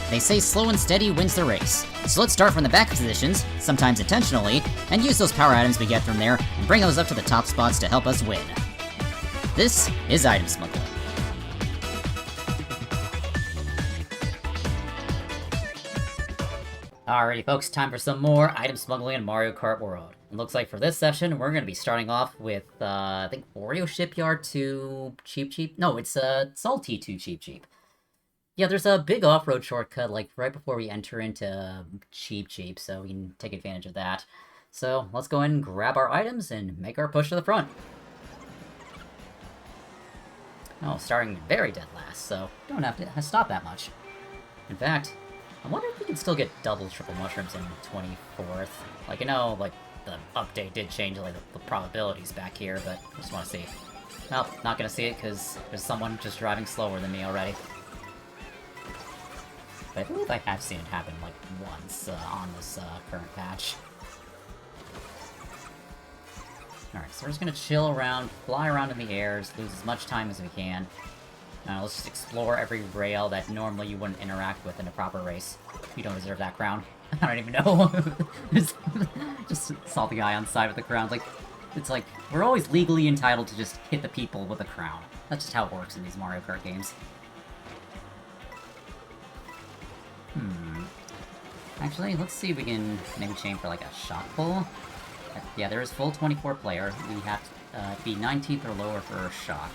They say slow and steady wins the race. So let's start from the back positions, sometimes intentionally, and use those power items we get from there and bring those up to the top spots to help us win. This is Item Smuggling. Alrighty folks, time for some more Item Smuggling in Mario Kart World. It looks like for this session, we're going to be starting off with, I think Oreo Shipyard to Cheap Cheap? No, it's Salty to Cheap Cheap. Yeah, there's a big off-road shortcut, like, right before we enter into Cheap Cheap, so we can take advantage of that. So, let's go ahead and grab our items and make our push to the front. Oh, starting very dead last, so don't have to stop that much. In fact, I wonder if we can still get double triple mushrooms in 24th. Like, I know, like, the update did change, like, the probabilities back here, but I just want to see. Well, not gonna see it, because there's someone just driving slower than me already. But I believe I have seen it happen, like, once on this current patch. Alright, so we're just gonna chill around, fly around in the air, just lose as much time as we can. Let's just explore every rail that normally you wouldn't interact with in a proper race. You don't deserve that crown. I don't even know. Just saw the guy on the side with the crown. It's like, we're always legally entitled to just hit the people with a crown. That's just how it works in these Mario Kart games. Actually, let's see if we can maybe chain for like a shot pull. Yeah, there is full 24 player. We have to be 19th or lower for a shot.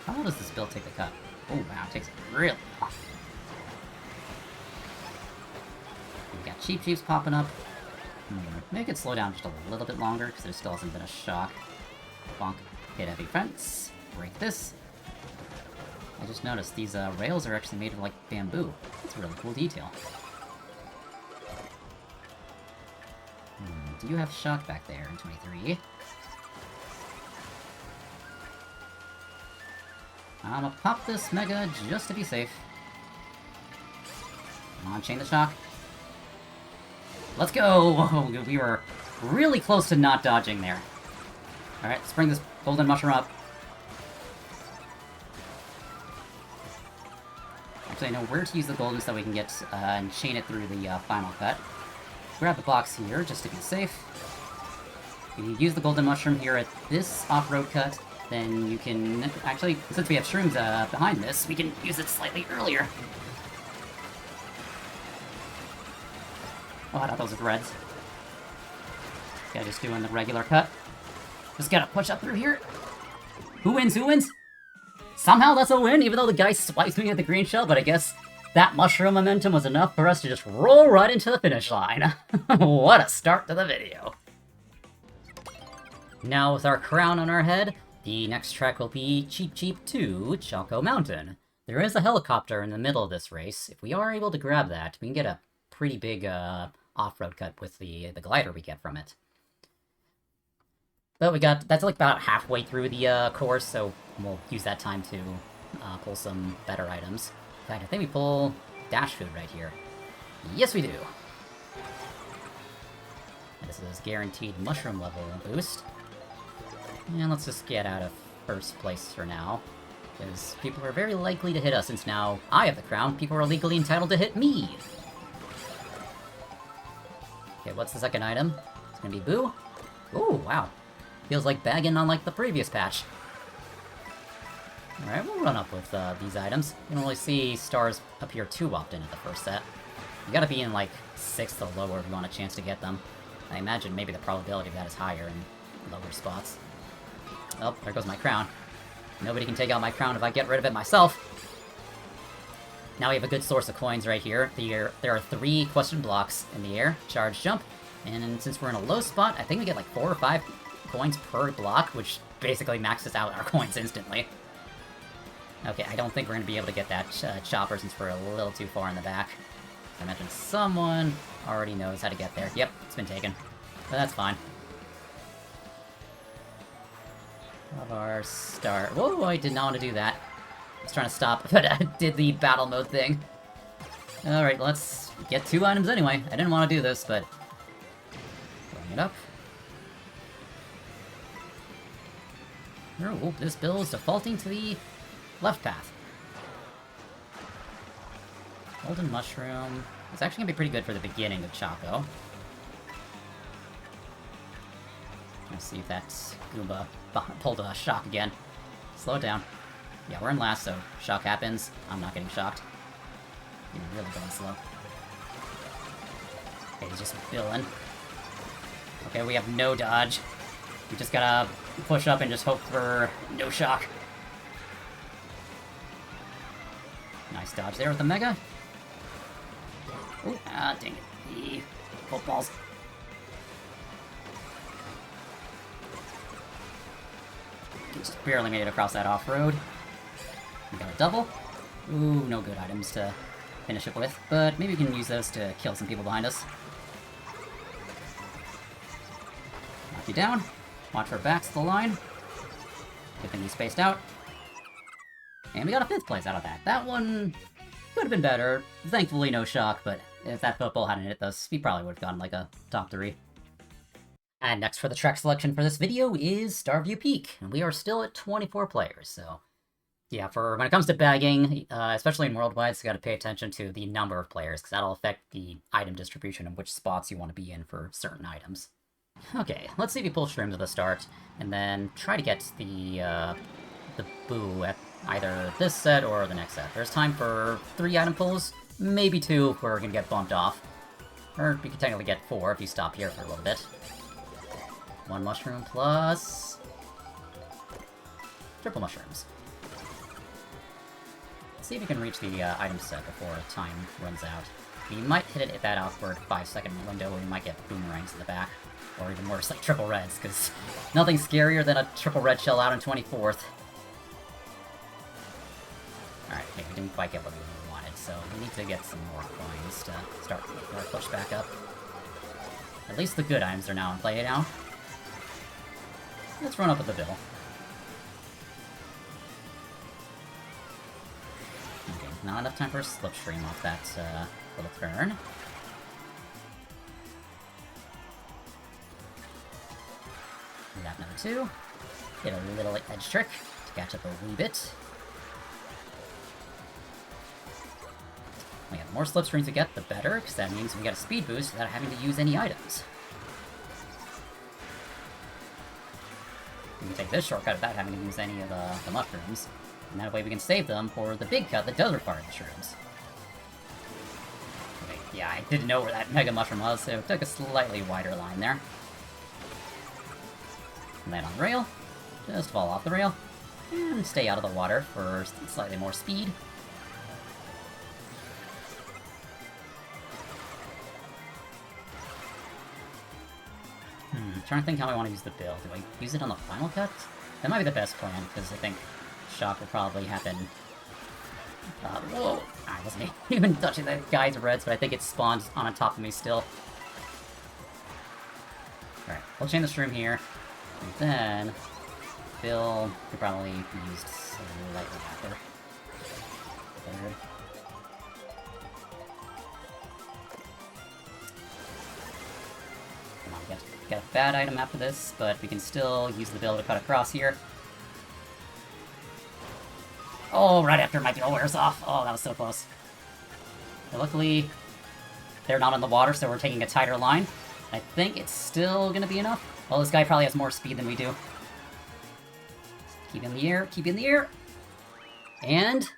How long does this build take the cut? Oh wow, it takes it really long. We got Cheap Cheeps popping up. Maybe I could slow down just a little bit longer, because there still hasn't been a shock. Bonk. Hit heavy fence. Break this. I just noticed these rails are actually made of, like, bamboo. That's a really cool detail. Do you have shock back there in 23? I'm gonna pop this Mega just to be safe. Come on, chain the shock. Let's go! Whoa, we were really close to not dodging there. Alright, let's bring this golden mushroom up. Actually, I know where to use the golden so that we can get and chain it through the final cut. Grab the box here just to be safe. If you use the golden mushroom here at this off-road cut, then you can... Actually, since we have shrooms behind this, we can use it slightly earlier. Oh, I thought those were reds. Okay, just doing the regular cut. Just gotta push up through here. Who wins? Who wins? Somehow that's a win, even though the guy swipes me at the green shell, but I guess that mushroom momentum was enough for us to just roll right into the finish line. What a start to the video. Now with our crown on our head, the next track will be Cheap Cheap to Choco Mountain. There is a helicopter in the middle of this race. If we are able to grab that, we can get a pretty big off-road cut with the glider we get from it. But that's like about halfway through the course, so we'll use that time to pull some better items. In fact, I think we pull dash food right here. Yes, we do! This is guaranteed mushroom level boost. And let's just get out of first place for now, because people are very likely to hit us since now I have the crown. People are legally entitled to hit me! Okay, what's the second item? It's gonna be Boo. Ooh, wow. Feels like bagging on like the previous patch. Alright, we'll run up with these items. You don't really see stars appear too often at the first set. You gotta be in like 6th or lower if you want a chance to get them. I imagine maybe the probability of that is higher in lower spots. Oh, there goes my crown. Nobody can take out my crown if I get rid of it myself. Now we have a good source of coins right here. There are 3 question blocks in the air. Charge, jump. And since we're in a low spot, I think we get like 4 or 5 coins per block, which basically maxes out our coins instantly. Okay, I don't think we're going to be able to get that chopper since we're a little too far in the back. I imagine someone already knows how to get there. Yep, it's been taken. But that's fine. Of our start. Whoa, I did not want to do that. I was trying to stop, but I did the battle mode thing. Alright, let's get 2 items anyway. I didn't want to do this, but... Pulling it up. Oh, this build is defaulting to the left path. Golden Mushroom. It's actually gonna be pretty good for the beginning of Choco. Let's see if that Goomba pulled a shock again. Slow it down. Yeah, we're in last, so shock happens. I'm not getting shocked. You're really going slow. Okay, he's just billing. Okay, we have no dodge. We just gotta push up and just hope for no shock. Nice dodge there with the Mega. Ooh, ah, dang it. The footballs. Just barely made it across that off-road. We got a double. Ooh, no good items to finish it with, but maybe we can use those to kill some people behind us. Knock you down. Watch our backs to the line. Good thing we spaced out. And we got a 5th place out of that. That one could have been better. Thankfully, no shock, but if that football hadn't hit us, we probably would have gotten like a top 3. And next for the track selection for this video is Starview Peak, and we are still at 24 players, so... Yeah, for when it comes to bagging, especially in Worldwide, you gotta pay attention to the number of players, because that'll affect the item distribution and which spots you want to be in for certain items. Okay, let's see if you pull shrooms at the start, and then try to get the boo at either this set or the next set. There's time for 3 item pulls, maybe 2 if we're gonna get bumped off. Or we could technically get 4 if you stop here for a little bit. 1 mushroom plus... triple mushrooms. Let's see if we can reach the item set before time runs out. We might hit it at that awkward 5-second window where we might get boomerangs in the back. Or even worse, like triple reds, because nothing's scarier than a triple red shell out in 24th. Alright, okay, we didn't quite get what we wanted, so we need to get some more coins to start our push back up. At least the good items are now in play now. Let's run up with the bill. Okay, not enough time for a slipstream off that little turn. Lap number 2. Get a little edge trick to catch up a wee bit. We have more slipstreams we get, the better, because that means we get a speed boost without having to use any items. We can take this shortcut without having to use any of the mushrooms, and that way we can save them for the big cut that does require mushrooms. Okay, yeah, I didn't know where that mega mushroom was, so it took a slightly wider line there. Land on the rail, just fall off the rail, and stay out of the water for slightly more speed. Trying to think how I want to use the bill. Do I use it on the final cut? That might be the best plan, because I think shock will probably happen. Whoa! I wasn't even touching that guy's reds, but I think it spawned on top of me still. Alright, we'll chain the shroom here. And then, bill could probably be used slightly after. 3rd. Come on, get a bad item after this, but we can still use the bill to cut across here. Oh, right after my bill wears off. Oh, that was so close. But luckily, they're not in the water, so we're taking a tighter line. I think it's still gonna be enough. Well, this guy probably has more speed than we do. Keep in the air, keep in the air. And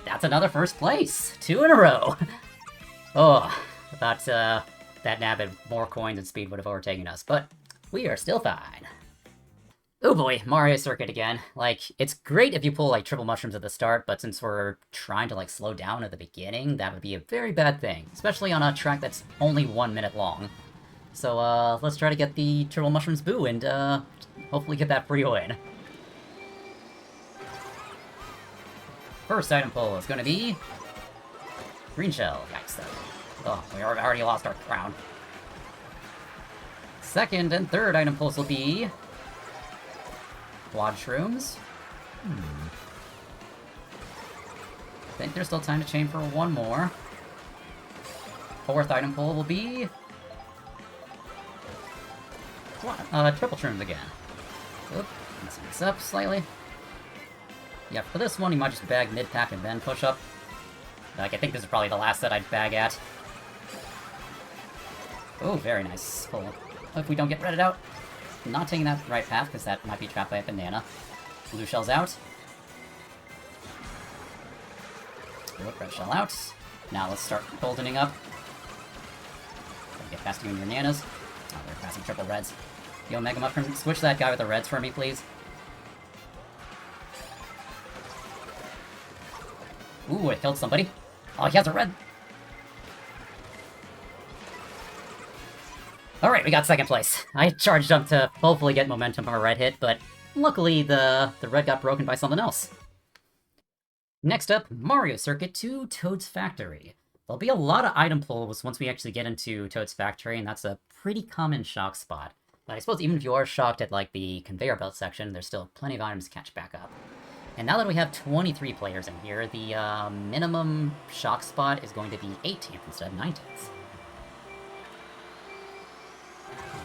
that's another first place. 2 in a row. Oh, I thought that nab had more coins and speed would have overtaken us, but we are still fine. Oh boy, Mario Circuit again. Like, it's great if you pull, like, triple mushrooms at the start, but since we're trying to, like, slow down at the beginning, that would be a very bad thing. Especially on a track that's only 1 minute long. So, let's try to get the triple mushrooms boo and, hopefully get that free win. First item pull is gonna be... green shell. Yikes, though. Oh, we already lost our crown. Second and third item pulls will be... quad shrooms. I think there's still time to chain for 1 more. Fourth item pull will be... triple shrooms again. Oop, messing this up slightly. Yeah, for this one, you might just bag mid-pack and then push up. Like, I think this is probably the last set I'd bag at. Oh, very nice pull. If we don't get redded out. Not taking that right path, because that might be trapped by a banana. Blue shell's out. Oh, red shell out. Now let's start goldening up. Gotta get past you and your nanas. Oh, they're passing triple reds. Yo, Mega Mushroom, switch that guy with the reds for me, please. Ooh, I killed somebody. Oh, he has a red. Alright, we got second place. I charged up to hopefully get momentum from a red hit, but luckily the red got broken by something else. Next up, Mario Circuit to Toad's Factory. There'll be a lot of item pulls once we actually get into Toad's Factory, and that's a pretty common shock spot. But I suppose even if you are shocked at, like, the conveyor belt section, there's still plenty of items to catch back up. And now that we have 23 players in here, the minimum shock spot is going to be 18th instead of 19th.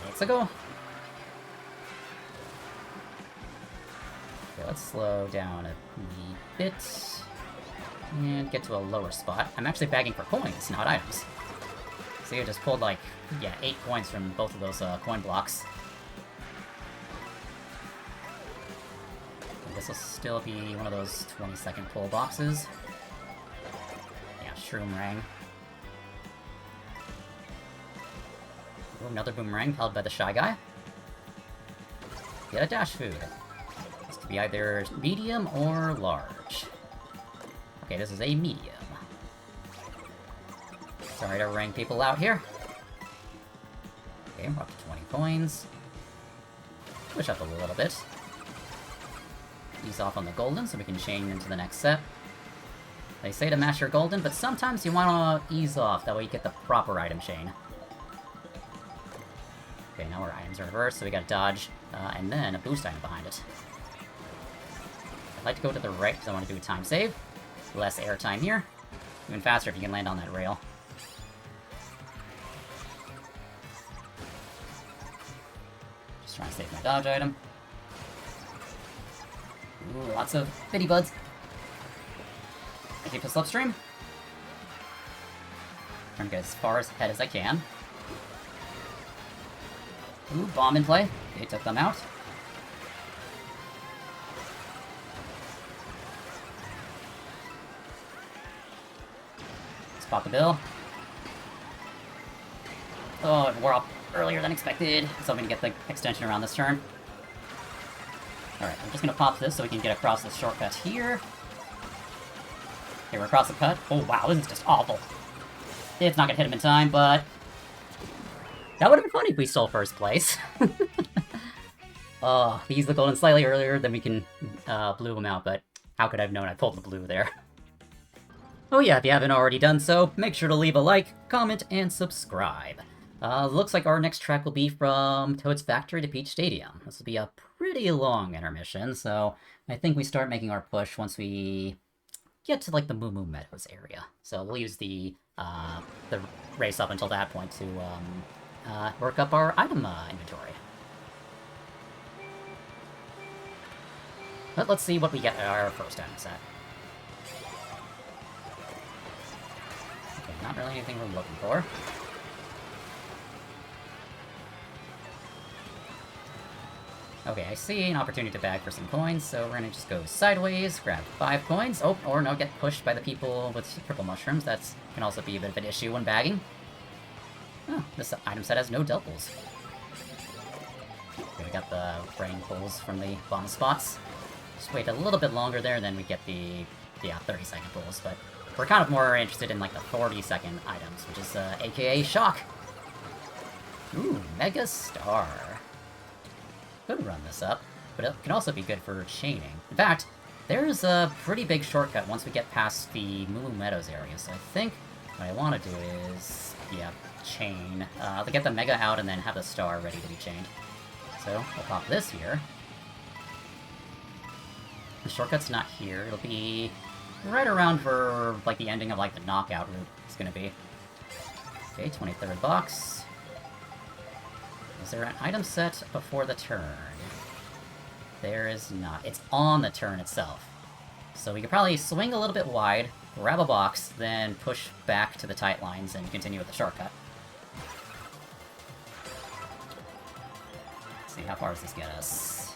Let's go. Okay, let's slow down a wee bit. And get to a lower spot. I'm actually bagging for coins, not items. See, I just pulled, like, yeah, 8 coins from both of those coin blocks. And this will still be one of those 20-second pull boxes. Yeah, Shroom Rang. Ooh, another boomerang held by the Shy Guy. Get a dash food. This could be either medium or large. Okay, this is a medium. Sorry to rank people out here. Okay, we're up to 20 coins. Push up a little bit. Ease off on the golden so we can chain into the next set. They say to mash your golden, but sometimes you want to ease off, that way you get the proper item chain. Okay, now our items are reversed, so we got dodge, and then a boost item behind it. I'd like to go to the right because I want to do a time save. Less air time here. Even faster if you can land on that rail. Just trying to save my dodge item. Ooh, lots of bitty buds. I keep the slipstream. Trying to get as far ahead as I can. Ooh, bomb in play. They took them out. Let's pop the bill. Oh, it wore up earlier than expected. So I'm gonna get the extension around this turn. Alright, I'm just gonna pop this so we can get across this shortcut here. Okay, we're across the cut. Oh wow, this is just awful. It's not gonna hit him in time, but that would have been funny if we stole first place. Oh, we used the golden slightly earlier, then we can blue him out, but how could I have known I pulled the blue there? Oh yeah, if you haven't already done so, make sure to leave a like, comment, and subscribe. Looks like our next track will be from Toad's Factory to Peach Stadium. This will be a pretty long intermission, so I think we start making our push once we get to, like, the Moo Moo Meadows area. So we'll use the race up until that point to work up our item inventory. But let's see what we get at our first item set. Okay, not really anything we're looking for. Okay, I see an opportunity to bag for some coins, so we're gonna just go sideways, grab 5 coins. Oh, or no, get pushed by the people with triple mushrooms. That can also be a bit of an issue when bagging. Oh, this item set has no doubles. Okay, we got the brain pulls from the bomb spots. Just wait a little bit longer there, then we get the 30-second pulls, but we're kind of more interested in, like, the 40-second items, which is aka Shock. Ooh, Mega Star. Could run this up, but it can also be good for chaining. In fact, there's a pretty big shortcut once we get past the Moo Moo Meadows area, so I think what I want to do is, yeah, chain. To get the Mega out and then have the star ready to be chained. So, we'll pop this here. The shortcut's not here, it'll be right around for, like, the ending of, like, the knockout route it's gonna be. Okay, 23rd box. Is there an item set before the turn? There is not. It's on the turn itself. So we could probably swing a little bit wide, grab a box, then push back to the tight lines and continue with the shortcut. Let's see, how far does this get us?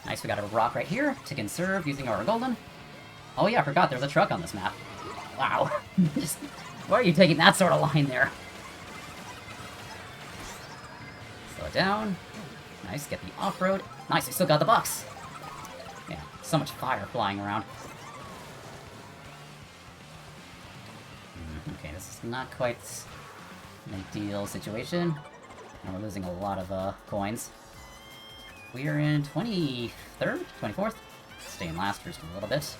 Nice, we got a rock right here to conserve using our golden. Oh yeah, I forgot there's a truck on this map. Wow. Just, why are you taking that sort of line there? Slow it down. Nice, get the off-road. Nice, we still got the box. Yeah, so much fire flying around. Okay, this is not quite an ideal situation. And we're losing a lot of coins. We are in 23rd? 24th? Staying last for just a little bit.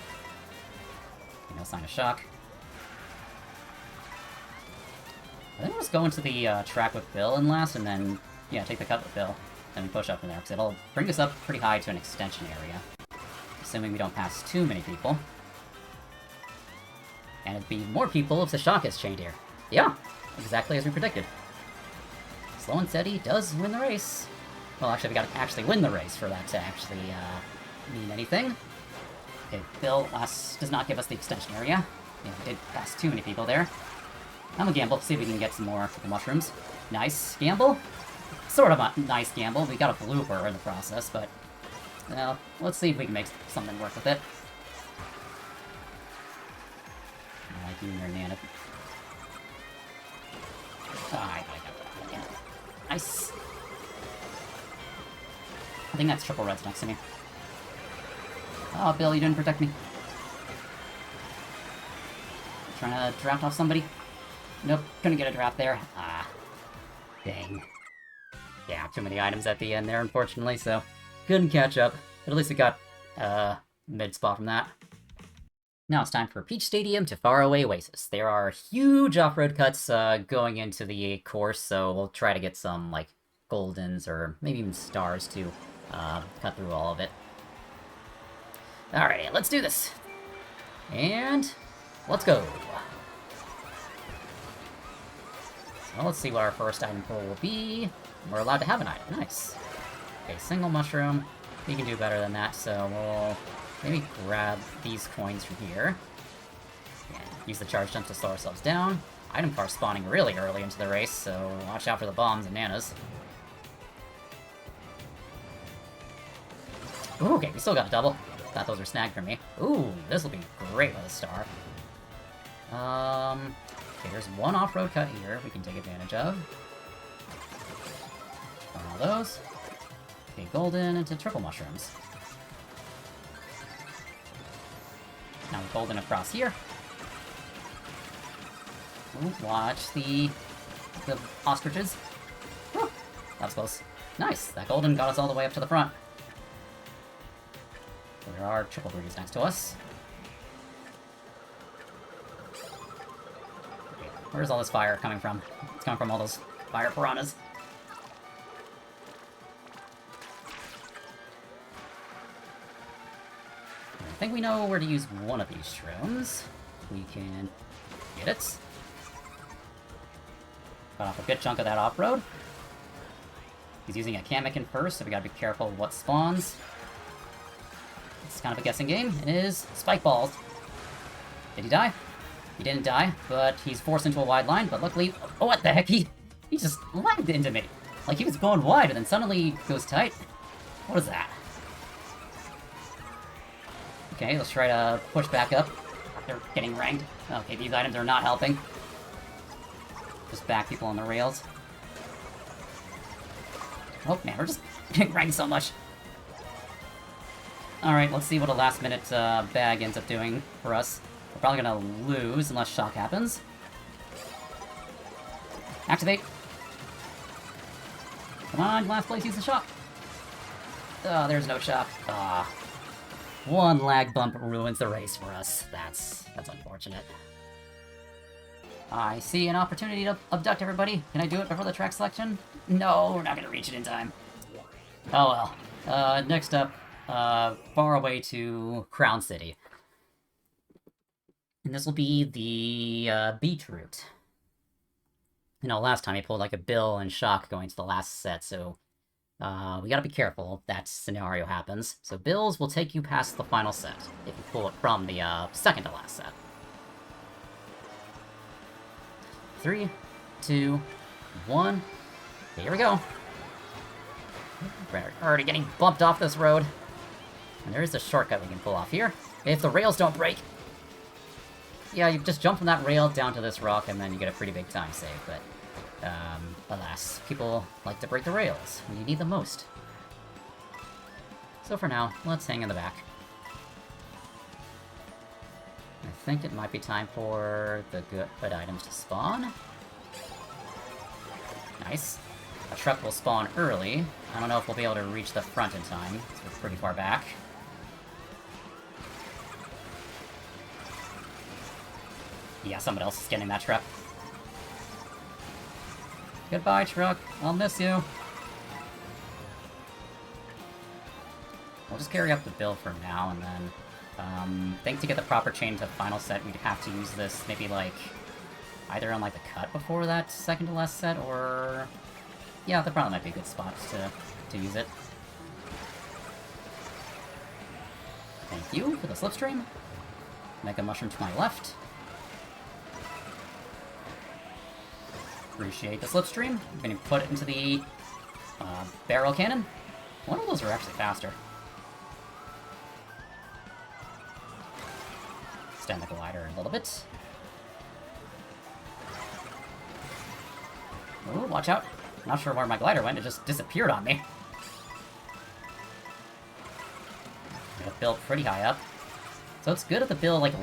Okay, no sign of shock. I think we'll just go into the track with Bill in last, and then, yeah, take the cut with Bill. Then we push up from there, because it'll bring us up pretty high to an extension area. Assuming we don't pass too many people. And it'd be more people if the shock is chained here. Yeah, exactly as we predicted. Slow and steady does win the race. Well, actually, we gotta actually win the race for that to actually mean anything. Okay, Bill does not give us the extension area. Yeah, we did pass too many people there. I'm gonna gamble, see if we can get some more mushrooms. Nice gamble. Sort of a nice gamble. We got a blooper in the process, but... well, let's see if we can make something work with it. I like you and your nana. I got it. Nice. I think that's triple reds next to me. Oh, Bill, you didn't protect me. Trying to draft off somebody? Nope, couldn't get a draft there. Ah. Dang. Yeah, too many items at the end there, unfortunately, so couldn't catch up. But at least we got mid-spot from that. Now it's time for Peach Stadium to Faraway Oasis. There are huge off-road cuts going into the course, so we'll try to get some, like, goldens or maybe even stars to cut through all of it. Alright, let's do this. And let's go. So let's see what our first item pull will be. We're allowed to have an item. Nice. Okay, single mushroom. We can do better than that, so we'll maybe grab these coins from here. And use the charge jump to slow ourselves down. Item car spawning really early into the race, so watch out for the bombs and nanas. Ooh, okay, we still got a double. Thought those were snagged for me. Ooh, this will be great with a star. Okay, there's one off-road cut here we can take advantage of. Burn all those. Okay, golden into triple mushrooms. Now golden across here. Ooh, watch the ostriches. Whew, that was close. Nice, that golden got us all the way up to the front. There are triple booties next to us. Okay, where's all this fire coming from? It's coming from all those fire piranhas. I think we know where to use one of these shrooms. We can get it. Got off a good chunk of that off-road. He's using a Kamekin first, so we gotta be careful of what spawns. It's kind of a guessing game. It is spike balls. Did he die? He didn't die, but he's forced into a wide line, but luckily... oh, what the heck? He just lagged into me. Like, he was going wide, and then suddenly goes tight. What is that? Okay, let's try to push back up. They're getting ranked. Okay, these items are not helping. Just back people on the rails. Oh, man, we're just getting ranked so much. Alright, let's see what a last-minute bag ends up doing for us. We're probably gonna lose unless shock happens. Activate. Come on, last place, use the shock. Oh, there's no shock. Ah. One lag bump ruins the race for us. That's unfortunate. I see an opportunity to abduct everybody. Can I do it before the track selection? No, we're not gonna reach it in time. Oh well. Next up, far away to Crown City. And this will be the beach route. You know, last time he pulled like a Bill and Shock going to the last set, so We gotta be careful if that scenario happens. So bills will take you past the final set, if you pull it from the second to last set. 3, 2, 1. Here we go. We're already getting bumped off this road. And there is a shortcut we can pull off here. If the rails don't break. Yeah, you just jump from that rail down to this rock, and then you get a pretty big time save, but... alas, people like to break the rails when you need them most. So for now, let's hang in the back. I think it might be time for the good items to spawn. Nice. A truck will spawn early. I don't know if we'll be able to reach the front in time, because we're pretty far back. Yeah, someone else is getting that truck. Goodbye, truck. I'll miss you. We'll just carry up the bill for now, and then... I think to get the proper chain to final set, we'd have to use this maybe, like... either on, like, the cut before that second to last set, or... yeah, that probably might be a good spot to use it. Thank you for the slipstream. Mega Mushroom to my left. Appreciate the slipstream. I'm gonna put it into the barrel cannon. One of those are actually faster. Extend the glider a little bit. Ooh, watch out. Not sure where my glider went, it just disappeared on me. Got a bill pretty high up. So it's good if the bill, like,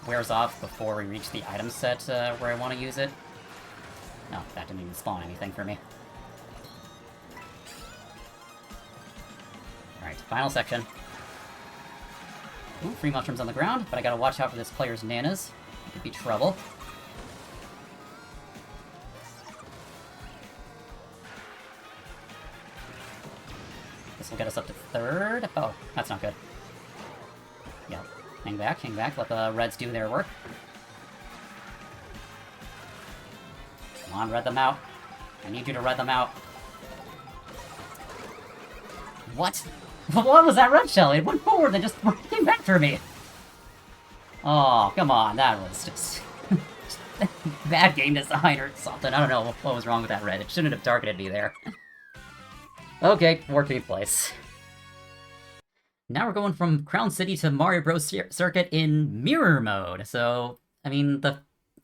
wears off before we reach the item set where I want to use it. No, that didn't even spawn anything for me. Alright, final section. Ooh, free mushrooms on the ground, but I gotta watch out for this player's nanas. It could be trouble. This will get us up to third. Oh, that's not good. Yeah, hang back, let the reds do their work. Come on, red them out. I need you to red them out. What? What was that red shell? It went forward and just came back for me. Oh, come on, that was just... bad game design or something. I don't know what was wrong with that red. It shouldn't have targeted me there. Okay, 14th place. Now we're going from Crown City to Mario Bros. Circuit in mirror mode. So, I mean,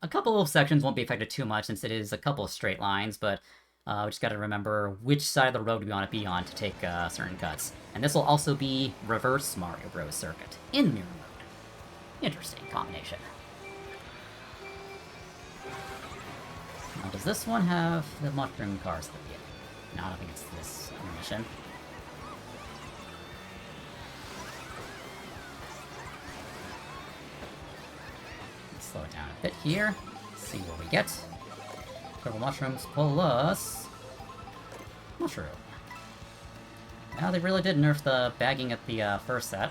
a couple of sections won't be affected too much since it is a couple of straight lines, but we just gotta remember which side of the road we want to be on to take certain cuts. And this will also be reverse Mario Bros. Circuit in mirror mode. Interesting combination. Now, does this one have the mushroom cars that we get? No, I don't think it's this mission. Let's slow it down a bit here. See what we get. Purple mushrooms plus... mushroom. Now they really did nerf the bagging at the first set.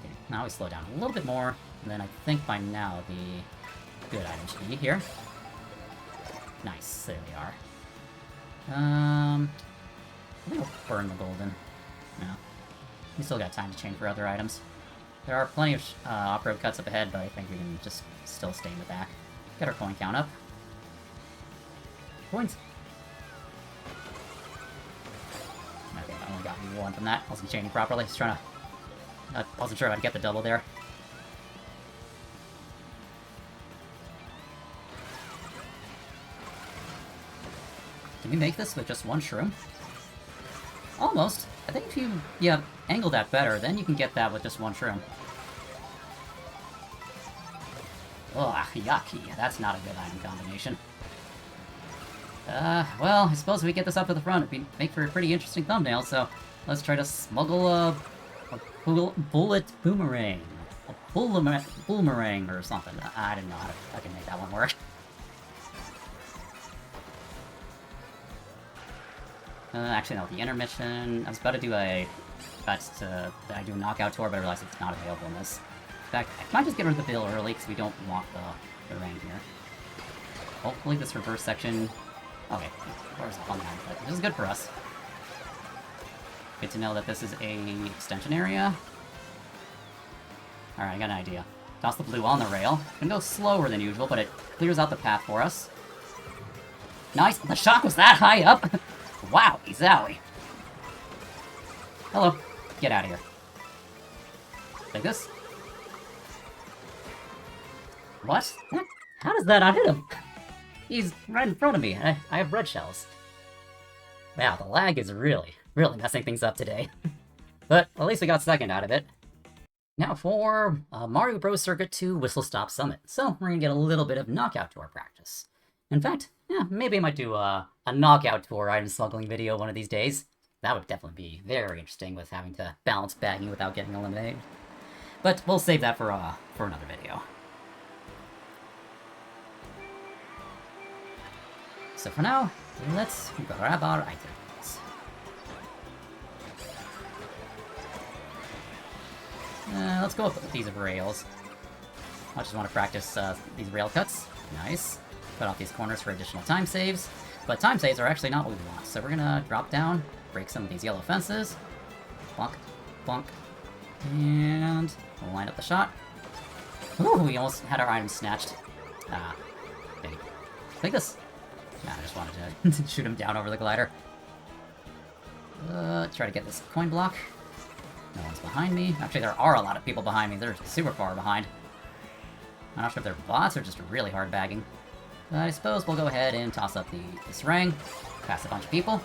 Okay, now we slow down a little bit more, and then I think by now the good items should be here. Nice, there they are. I think we'll burn the golden. No. We still got time to chain for other items. There are plenty of off-road cuts up ahead, but I think we can just still stay in the back. Get our coin count up. Coins! Okay, I only got one from that. Wasn't chaining properly. Just trying to... I wasn't sure I'd get the double there. Can we make this with just one shroom? Almost. I think if you, angle that better, then you can get that with just one shroom. Ugh, yucky. That's not a good item combination. Well, I suppose if we get this up to the front, it'd make for a pretty interesting thumbnail, so let's try to smuggle a bullet boomerang. A boomerang or something. I don't know how to fucking make that one work. Actually, no, the intermission... I was about to do a... that I do a knockout tour, but I realized it's not available in this. In fact, I might just get rid of the bill early, because we don't want the rain here. Hopefully this reverse section Okay, where's the fun line? But this is good for us. Good to know that this is a extension area. Alright, I got an idea. Toss the blue on the rail. Gonna go slower than usual, but it clears out the path for us. Nice! The shock was that high up! Wow, zowie. Hello. Get out of here. Like this? What? How does that not hit him? He's right in front of me, and I have red shells. Wow, the lag is really messing things up today. But at least we got second out of it. Now for Mario Bros. Circuit 2 Whistlestop Summit. So we're gonna get a little bit of knockout tour practice. In fact, yeah, maybe I might do a knockout tour item smuggling video one of these days. That would definitely be very interesting with having to balance bagging without getting eliminated. But we'll save that for another video. So for now, let's grab our items. Let's go with these rails. I just want to practice these rail cuts. Nice. Cut off these corners for additional time saves. But time saves are actually not what we want. So we're gonna drop down, break some of these yellow fences. Plunk, plunk. And we'll line up the shot. Ooh, we almost had our items snatched. Ah, dang. Take this. Nah, I just wanted to shoot him down over the glider. Try to get this coin block. No one's behind me. Actually, there are a lot of people behind me. They're super far behind. I'm not sure if they're bots or just really hard bagging. But I suppose we'll go ahead and toss up this ring. Pass a bunch of people.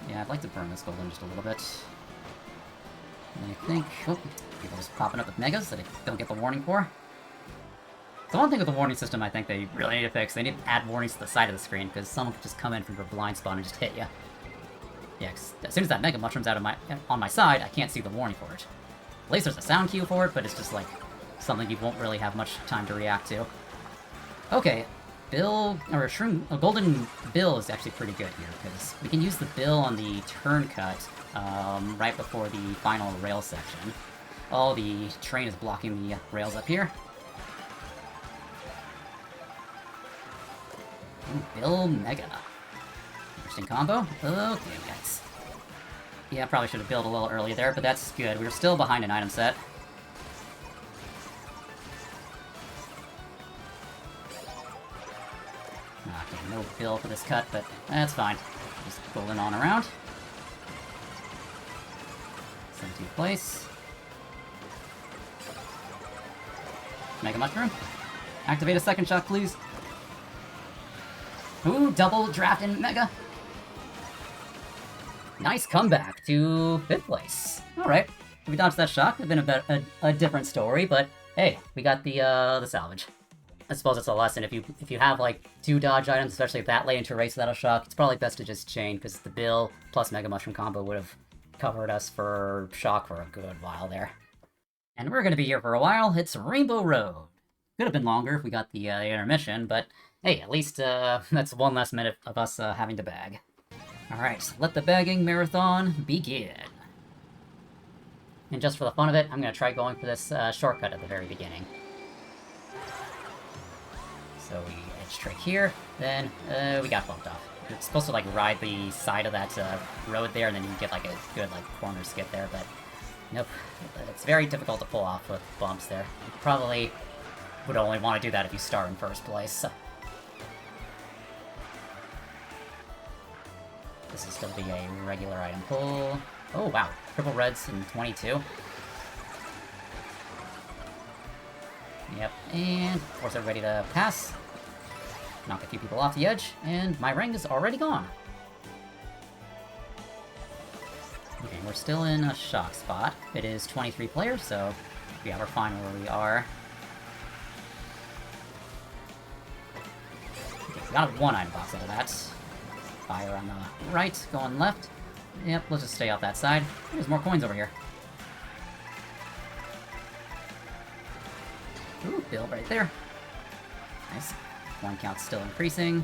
Yeah, I'd like to burn this golden just a little bit. And I think... Oh, people just popping up with megas that I don't get the warning for. The one thing with the warning system I think they really need to fix, they need to add warnings to the side of the screen, because someone could just come in from your blind spot and just hit you. Yeah, cause as soon as that Mega Mushroom's out of on my side, I can't see the warning for it. At least there's a sound cue for it, but it's just like something you won't really have much time to react to. Okay, Bill, or a Golden Bill is actually pretty good here, because we can use the Bill on the turn cut right before the final rail section. Oh, the train is blocking the rails up here. Ooh, Bill Mega. Interesting combo. Okay, guys. Yeah, probably should have built a little earlier there, but that's good. We were still behind an item set. Okay, no Bill for this cut, but that's fine. Just golden on around. 17th place. Mega Mushroom. Activate a second shot, please. Ooh, double draft in Mega. Nice comeback to 5th place. Alright, if we dodged that shock, it would have been a different story, but hey, we got the salvage. I suppose it's a lesson. If you have like 2 dodge items, especially that late into a race without a shock, it's probably best to just chain, because the Bill plus Mega Mushroom combo would have covered us for shock for a good while there. And we're gonna be here for a while. It's Rainbow Road. Could have been longer if we got the intermission, but hey, at least that's one less minute of us having to bag. Alright, let the bagging marathon begin. And just for the fun of it, I'm gonna try going for this shortcut at the very beginning. So we edge trick here, then we got bumped off. You're supposed to like ride the side of that road there, and then you get like a good like corner skid there, but nope. It's very difficult to pull off with bumps there. You probably would only want to do that if you start in first place. So. This is going to be a regular item pull. Oh wow, triple reds in 22. Yep, and force everybody to pass. Knock a few people off the edge, and my ring is already gone. Okay, we're still in a shock spot. It is 23 players, so yeah, we're fine where we are. Okay, we got one item box out of that. Fire on the right, going left. Yep, let's just stay off that side. There's more coins over here. Ooh, Bill right there. Nice. Coin count's still increasing.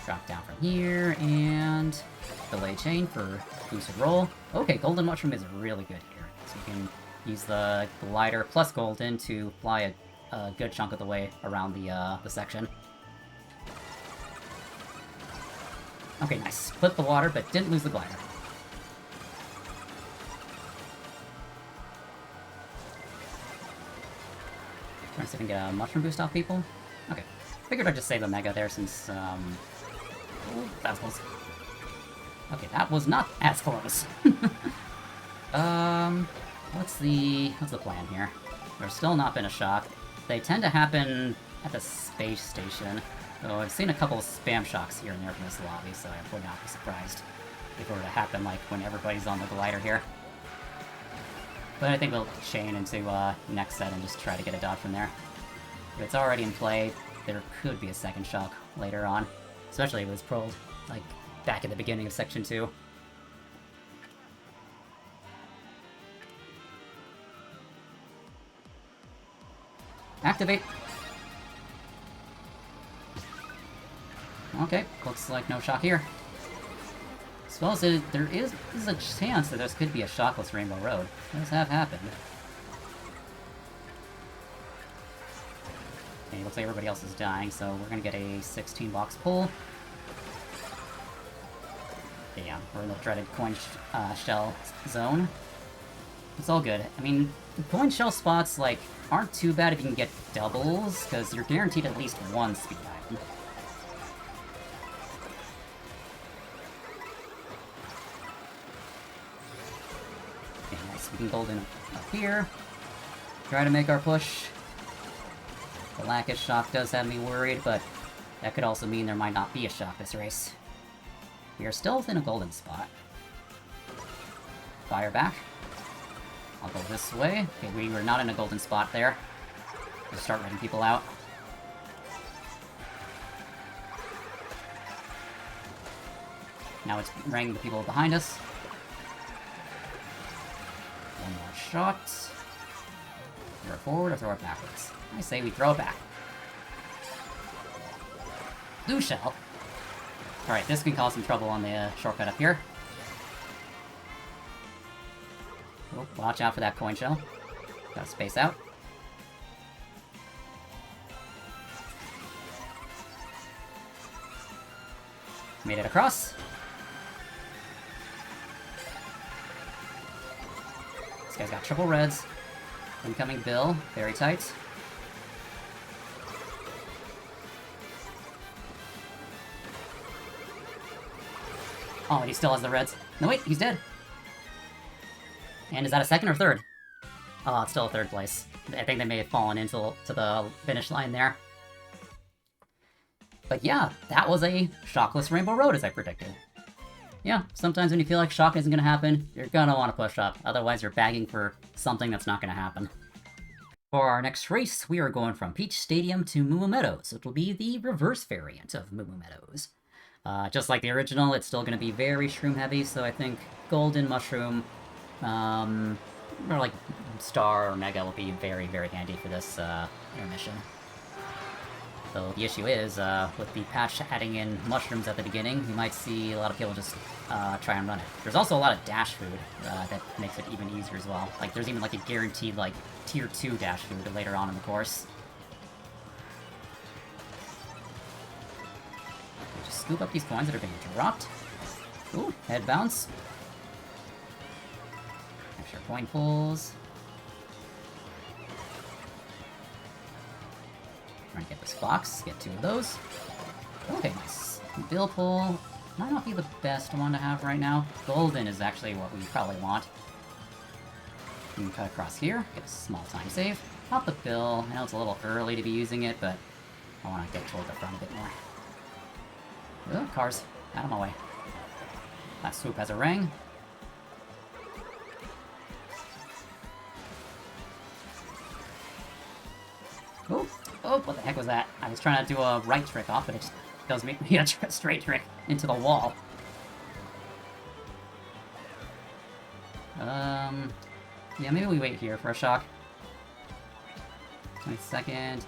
Drop down from here, and delay chain for boosted roll. Okay, Golden Mushroom is really good here. So you can use the glider plus Golden to fly a a good chunk of the way around the section. Okay, nice. Split the water, but didn't lose the glider. Trying to see if I can get a mushroom boost off people. Okay. Figured I'd just save a mega there since, ooh, that was close. Okay, that was not as close. What's the plan here? There's still not been a shock. They tend to happen at the space station. Though I've seen a couple of spam shocks here and there from this lobby, so I would not be surprised if it were to happen, like, when everybody's on the glider here. But I think we'll chain into, next set and just try to get a dodge from there. If it's already in play, there could be a second shock later on. Especially if it was prolled, like, back at the beginning of Section 2. Activate! Okay, looks like no shock here. As well as there is a chance that this could be a shockless Rainbow Road. Those have happened. Okay, looks like everybody else is dying, so we're gonna get a 16-box pull. Okay, yeah, we're in the dreaded coin shell zone. It's all good. I mean, the coin shell spots, like, aren't too bad if you can get doubles, because you're guaranteed at least one speed item. Okay, nice. We can golden up here. Try to make our push. The lack of shock does have me worried, but that could also mean there might not be a shock this race. We are still within a golden spot. Fire back. I'll go this way. Okay, we were not in a golden spot there. We'll start letting people out. Now it's ranging the people behind us. One more shot. Throw it forward or throw it backwards? I say we throw it back. Blue shell. Alright, this can cause some trouble on the shortcut up here. Oh, watch out for that coin shell. Gotta space out. Made it across. This guy's got triple reds. Incoming Bill, very tight. Oh, and he still has the reds. No, wait, he's dead. And is that a second or third? Oh, it's still a third place. I think they may have fallen into the finish line there. But yeah, that was a shockless Rainbow Road, as I predicted. Yeah, sometimes when you feel like shock isn't going to happen, you're going to want to push up. Otherwise, you're bagging for something that's not going to happen. For our next race, we are going from Peach Stadium to Moo Moo Meadows, which will be the reverse variant of Moo Moo Meadows. Just like the original, it's still going to be very shroom heavy, so I think Golden Mushroom, or like Star or Mega will be very, very handy for this intermission. So the issue is, with the patch adding in mushrooms at the beginning, you might see a lot of people just try and run it. There's also a lot of dash food that makes it even easier as well. Like, there's even like a guaranteed, like, Tier 2 dash food later on in the course. Just scoop up these coins that are being dropped. Ooh, head bounce. Extra coin pulls. Trying to get this box, get 2 of those. Okay, nice. Bill pull might not be the best one to have right now. Golden is actually what we probably want. We can cut across here, get a small time save. Pop the bill. I know it's a little early to be using it, but I want to get toward the front a bit more. Oh, cars. Out of my way. That swoop has a ring. Oh, oh, what the heck was that? I was trying to do a right trick off, but it just does make me a straight trick into the wall. Yeah, maybe we wait here for a shock. 22nd.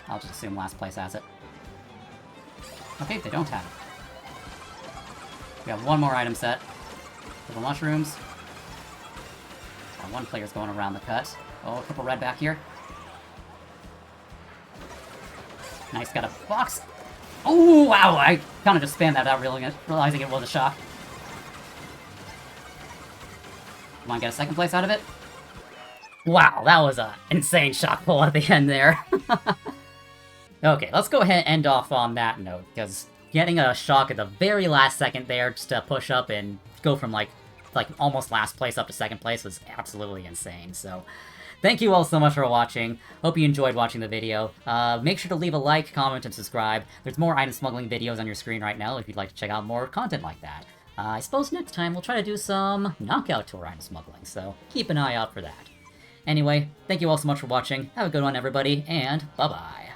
I'll just assume last place has it. Okay, they don't have it. We have one more item set. For the mushrooms. One player's going around the cut. Oh, a couple red back here. Nice, got a box. Oh, wow, I kind of just spammed that without realizing it was a shock. Come on, get a second place out of it. Wow, that was an insane shock pull at the end there. Okay, let's go ahead and end off on that note, because getting a shock at the very last second there just to push up and go from, like almost last place up to second place was absolutely insane, so... Thank you all so much for watching. Hope you enjoyed watching the video. Make sure to leave a like, comment, and subscribe. There's more item smuggling videos on your screen right now if you'd like to check out more content like that. I suppose next time we'll try to do some knockout tour item smuggling, so keep an eye out for that. Anyway, thank you all so much for watching. Have a good one, everybody, and bye-bye.